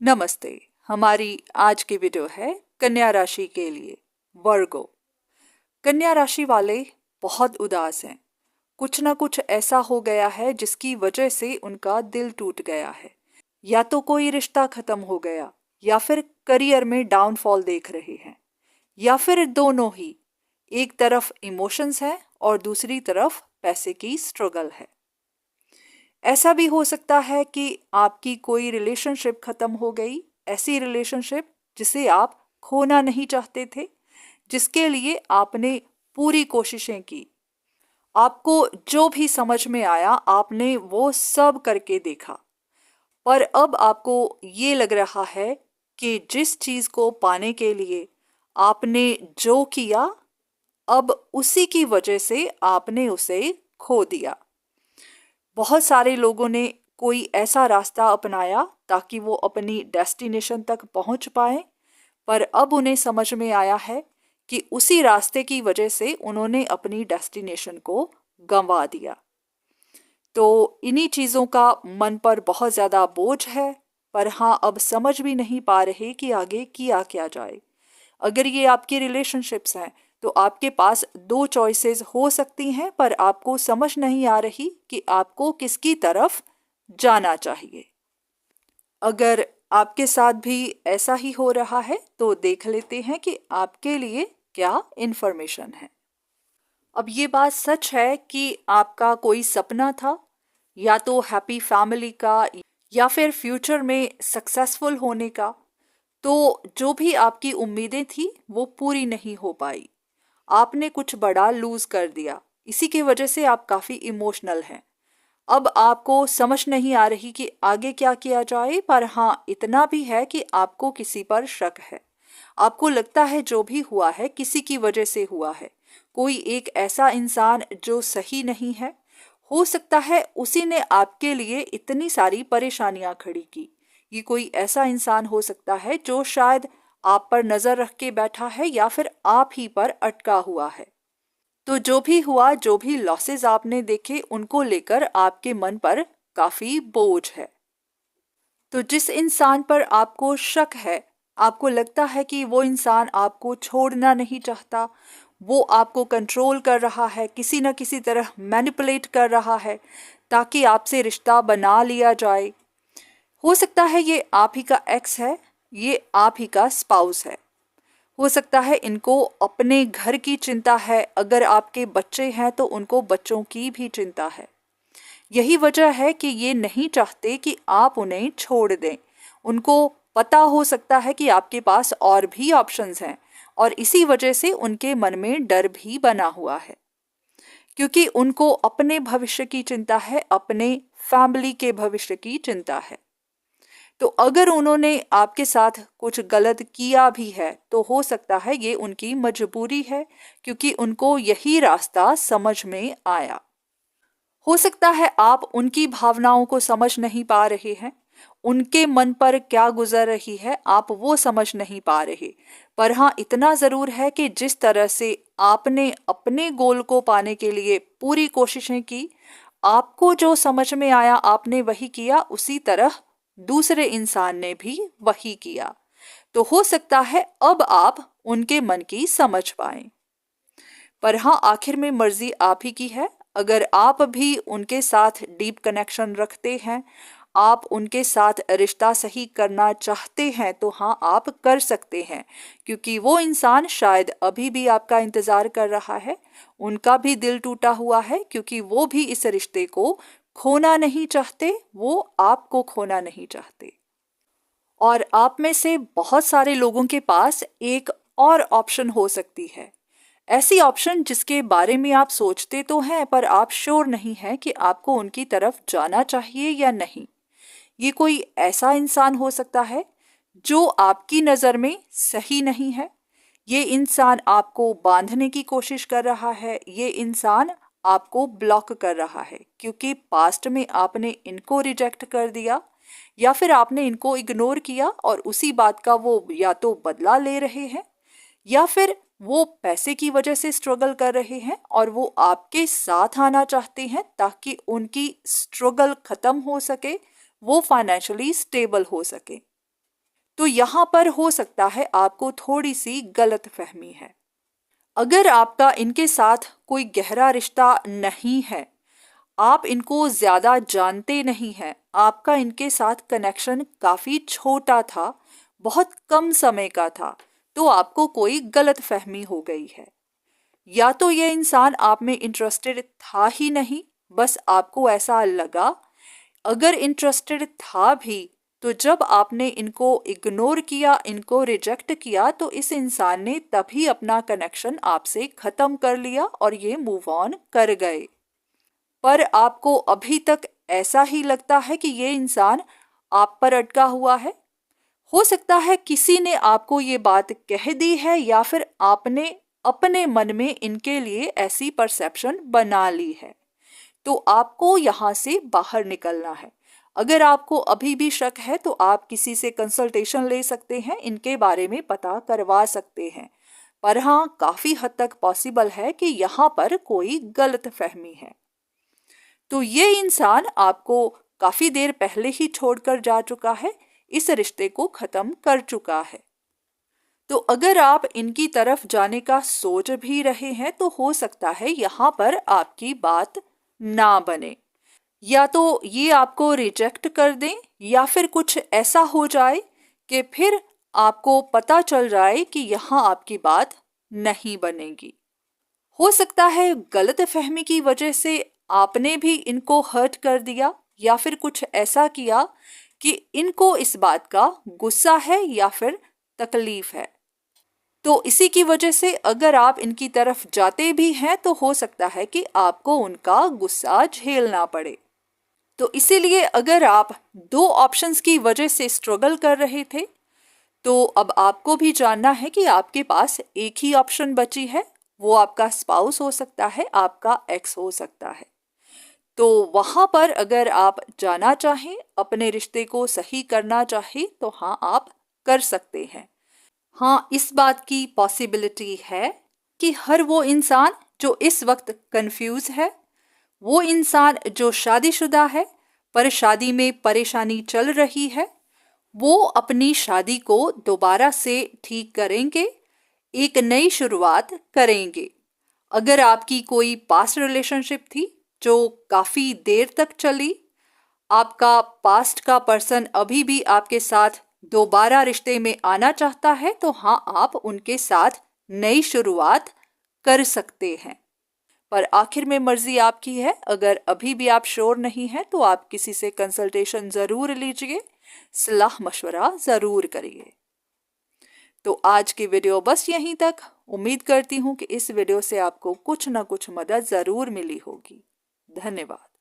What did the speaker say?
नमस्ते। हमारी आज की वीडियो है कन्या राशि के लिए। वर्गो। कन्या राशि वाले बहुत उदास हैं। कुछ ना कुछ ऐसा हो गया है जिसकी वजह से उनका दिल टूट गया है। या तो कोई रिश्ता खत्म हो गया, या फिर करियर में डाउनफॉल देख रहे हैं, या फिर दोनों ही। एक तरफ इमोशंस है और दूसरी तरफ पैसे की स्ट्रगल है। ऐसा भी हो सकता है कि आपकी कोई रिलेशनशिप खत्म हो गई, ऐसी रिलेशनशिप जिसे आप खोना नहीं चाहते थे, जिसके लिए आपने पूरी कोशिशें की। आपको जो भी समझ में आया आपने वो सब करके देखा, पर अब आपको ये लग रहा है कि जिस चीज को पाने के लिए आपने जो किया, अब उसी की वजह से आपने उसे खो दिया। बहुत सारे लोगों ने कोई ऐसा रास्ता अपनाया ताकि वो अपनी डेस्टिनेशन तक पहुंच पाए, पर अब उन्हें समझ में आया है कि उसी रास्ते की वजह से उन्होंने अपनी डेस्टिनेशन को गंवा दिया। तो इन्हीं चीज़ों का मन पर बहुत ज़्यादा बोझ है, पर हाँ, अब समझ भी नहीं पा रहे कि आगे किया क्या जाए। अगर ये आपकी रिलेशनशिप्स हैं तो आपके पास दो चॉइसेस हो सकती हैं, पर आपको समझ नहीं आ रही कि आपको किसकी तरफ जाना चाहिए। अगर आपके साथ भी ऐसा ही हो रहा है तो देख लेते हैं कि आपके लिए क्या इन्फॉर्मेशन है। अब ये बात सच है कि आपका कोई सपना था, या तो हैप्पी फैमिली का, या फिर फ्यूचर में सक्सेसफुल होने का। तो जो भी आपकी उम्मीदें थी वो पूरी नहीं हो पाई। आपने कुछ बड़ा लूज कर दिया, इसी की वजह से आप काफी इमोशनल हैं। अब आपको समझ नहीं आ रही कि आगे क्या किया जाए, पर हाँ, इतना भी है कि आपको किसी पर शक है। आपको लगता है जो भी हुआ है किसी की वजह से हुआ है। कोई एक ऐसा इंसान जो सही नहीं है, हो सकता है उसी ने आपके लिए इतनी सारी परेशानियां खड़ी की। ये कोई ऐसा इंसान हो सकता है जो शायद आप पर नजर रख के बैठा है, या फिर आप ही पर अटका हुआ है। तो जो भी हुआ, जो भी लॉसेस आपने देखे, उनको लेकर आपके मन पर काफी बोझ है। तो जिस इंसान पर आपको शक है, आपको लगता है कि वो इंसान आपको छोड़ना नहीं चाहता, वो आपको कंट्रोल कर रहा है, किसी न किसी तरह मैनिपुलेट कर रहा है ताकि आपसे रिश्ता बना लिया जाए। हो सकता है ये आप ही का एक्स है, ये आप ही का स्पाउस है। हो सकता है इनको अपने घर की चिंता है, अगर आपके बच्चे हैं तो उनको बच्चों की भी चिंता है। यही वजह है कि ये नहीं चाहते कि आप उन्हें छोड़ दें। उनको पता हो सकता है कि आपके पास और भी ऑप्शंस हैं, और इसी वजह से उनके मन में डर भी बना हुआ है, क्योंकि उनको अपने भविष्य की चिंता है, अपने फैमिली के भविष्य की चिंता है। तो अगर उन्होंने आपके साथ कुछ गलत किया भी है तो हो सकता है ये उनकी मजबूरी है, क्योंकि उनको यही रास्ता समझ में आया। हो सकता है आप उनकी भावनाओं को समझ नहीं पा रहे हैं, उनके मन पर क्या गुजर रही है आप वो समझ नहीं पा रहे। पर हाँ, इतना जरूर है कि जिस तरह से आपने अपने गोल को पाने के लिए पूरी कोशिशें की, आपको जो समझ में आया आपने वही किया, उसी तरह दूसरे इंसान ने भी वही किया। तो हो सकता है अब आप उनके मन की समझ पाएं। पर हाँ, आखिर में मर्जी आप ही की है। अगर आप भी उनके साथ डीप कनेक्शन रखते हैं, आप उनके साथ रिश्ता सही करना चाहते हैं, तो हाँ, आप कर सकते हैं, क्योंकि वो इंसान शायद अभी भी आपका इंतजार कर रहा है। उनका भी दिल टूटा हुआ है, क्योंकि वो भी इस रिश्ते को खोना नहीं चाहते, वो आपको खोना नहीं चाहते। और आप में से बहुत सारे लोगों के पास एक और ऑप्शन हो सकती है, ऐसी ऑप्शन जिसके बारे में आप सोचते तो हैं, पर आप श्योर नहीं हैं कि आपको उनकी तरफ जाना चाहिए या नहीं। ये कोई ऐसा इंसान हो सकता है जो आपकी नज़र में सही नहीं है। ये इंसान आपको बांधने की कोशिश कर रहा है, ये इंसान आपको ब्लॉक कर रहा है, क्योंकि पास्ट में आपने इनको रिजेक्ट कर दिया, या फिर आपने इनको इग्नोर किया, और उसी बात का वो या तो बदला ले रहे हैं, या फिर वो पैसे की वजह से स्ट्रगल कर रहे हैं और वो आपके साथ आना चाहते हैं ताकि उनकी स्ट्रगल खत्म हो सके, वो फाइनेंशियली स्टेबल हो सके। तो यहाँ पर हो सकता है आपको थोड़ी सी गलतफहमी है। अगर आपका इनके साथ कोई गहरा रिश्ता नहीं है, आप इनको ज़्यादा जानते नहीं हैं, आपका इनके साथ कनेक्शन काफ़ी छोटा था, बहुत कम समय का था, तो आपको कोई गलतफहमी हो गई है। या तो ये इंसान आप में इंटरेस्टेड था ही नहीं, बस आपको ऐसा लगा। अगर इंटरेस्टेड था भी, तो जब आपने इनको इग्नोर किया, इनको रिजेक्ट किया, तो इस इंसान ने तभी अपना कनेक्शन आपसे ख़त्म कर लिया और ये मूव ऑन कर गए। पर आपको अभी तक ऐसा ही लगता है कि ये इंसान आप पर अटका हुआ है। हो सकता है किसी ने आपको ये बात कह दी है, या फिर आपने अपने मन में इनके लिए ऐसी परसेप्शन बना ली है। तो आपको यहाँ से बाहर निकलना है। अगर आपको अभी भी शक है तो आप किसी से कंसल्टेशन ले सकते हैं, इनके बारे में पता करवा सकते हैं। पर हाँ, काफ़ी हद तक पॉसिबल है कि यहाँ पर कोई गलत फहमी है। तो ये इंसान आपको काफ़ी देर पहले ही छोड़कर जा चुका है, इस रिश्ते को ख़त्म कर चुका है। तो अगर आप इनकी तरफ जाने का सोच भी रहे हैं, तो हो सकता है यहाँ पर आपकी बात ना बने, या तो ये आपको रिजेक्ट कर दें, या फिर कुछ ऐसा हो जाए कि फिर आपको पता चल जाए कि यहाँ आपकी बात नहीं बनेगी। हो सकता है गलतफहमी की वजह से आपने भी इनको हर्ट कर दिया, या फिर कुछ ऐसा किया कि इनको इस बात का गुस्सा है या फिर तकलीफ है। तो इसी की वजह से अगर आप इनकी तरफ जाते भी हैं, तो हो सकता है कि आपको उनका गुस्सा झेलना पड़े। तो इसीलिए अगर आप दो ऑप्शंस की वजह से स्ट्रगल कर रहे थे, तो अब आपको भी जानना है कि आपके पास एक ही ऑप्शन बची है। वो आपका स्पाउस हो सकता है, आपका एक्स हो सकता है। तो वहाँ पर अगर आप जाना चाहें, अपने रिश्ते को सही करना चाहें, तो हाँ, आप कर सकते हैं। हाँ, इस बात की पॉसिबिलिटी है कि हर वो इंसान जो इस वक्त कंफ्यूज है, वो इंसान जो शादीशुदा है पर शादी में परेशानी चल रही है, वो अपनी शादी को दोबारा से ठीक करेंगे, एक नई शुरुआत करेंगे। अगर आपकी कोई पास्ट रिलेशनशिप थी जो काफ़ी देर तक चली, आपका पास्ट का पर्सन अभी भी आपके साथ दोबारा रिश्ते में आना चाहता है, तो हाँ, आप उनके साथ नई शुरुआत कर सकते हैं। पर आखिर में मर्जी आपकी है। अगर अभी भी आप श्योर नहीं हैं, तो आप किसी से कंसल्टेशन ज़रूर लीजिए, सलाह मशवरा ज़रूर करिए। तो आज की वीडियो बस यहीं तक। उम्मीद करती हूँ कि इस वीडियो से आपको कुछ ना कुछ मदद ज़रूर मिली होगी। धन्यवाद।